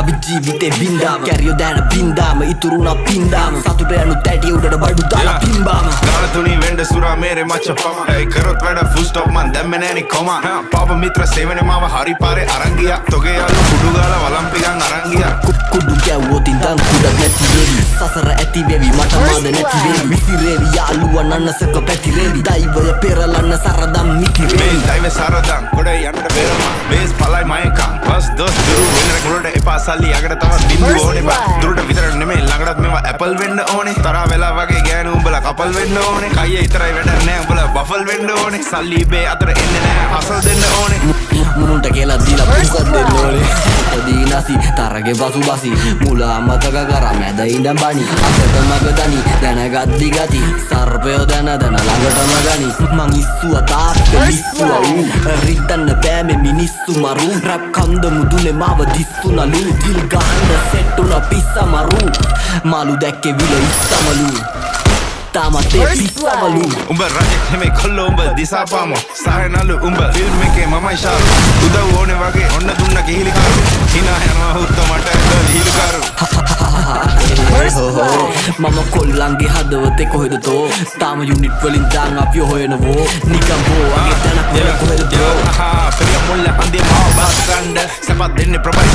අපි ජීවිතේ බින්දාම කැරියෝ දැන බින්දාම ඉතුරුනා පින්දාම සතුට යනු තැටි උඩට බඩු දාලා පිම්බාම ගාන තුනී වෙන්ඩ සුරා මේරේ මච්ච පම ඇයි කරොත් වැඩ ෆුල් ස්ටොප් මන් දැම්මේ නෑනේ කොමා පාප මිත්‍ර සේවනේ මාව හරි පාරේ අරන් ගියා තොගේ යාළු කුඩු ගාලා වලම්පිකන් අරන් ගියා කුඩු ගැව්වොත් ඉඳන් කුඩක් නැති වෙවි සසර ඇති වෙවි මට මාද නැති වෙවි විසිරේවි යාළුවා නන්නසක පැතිරේවි දෛවය පෙරලන්න සරදම් මිතිරේවි මේ දෛවය සරදම් ගොඩ යන්න බේරම බේස් පලයි මයකම් බස් දොස් දුරු වෙනර ගොඩට එපා සල්ලි යකට තවත් බින්දු ඕනේ බා දුරට විතර නෙමෙයි ළඟටත් මේවා ඇපල් වෙන්න ඕනේ තරහ වෙලා වගේ ගෑනු උඹලා කපල් වෙන්න ඕනේ කයියේ ඉතරයි වැඩක් නෑ උඹලා බෆල් වෙන්න ඕනේ සල්ලි බේ අතර එන්නේ නෑ හසල් දෙන්න ඕනේ මුනුන්ට කියලා දීලා පුකත් දෙන්න ඕනේ දීනසි තරගේ පසු බසි මුලා අමතක කරා මැද ඉඳන් බනි අතට මග දනි දැනගත් දිගති සර්පයෝ දැන ළඟටම ගනි මං ඉස්සුවා තාප්පේ ඉස්සුවා ඌ රිද්දන්න බෑ මේ මිනිස්සු මරු රැප් කන්ද මුදුනේ මාව දිස්සුනලු දිල් ගහන්න සෙට්ටුන පිස්සමරු මාළු දැක්කේ විල ඉස්සමලු තාමත් ඒ පිස්සමලු උඹ රජෙක් නෙමෙයි කොල්ලෝ උඹ දිසාපාම සහනලු උඹ ෆිල්ම් එකේ මමයි ශාරු උදව් ඕනේ වගේ ඔන්න දුන්න කිහිලි කරු හිනා යනවා හුත්ත මට හිලි කරු මම කොල්ලන්ගේ හදවතේ කොහෙද තෝ තාම යුනිට් වලින් දාන් අපි හොයනවෝ නිකම් බෝ වගේ තැනක් කොහෙද තෝ පෙරිය මුල්ල හන්දිය මාව බස් ගන්න සපත් දෙන්නේ ප්‍රබයි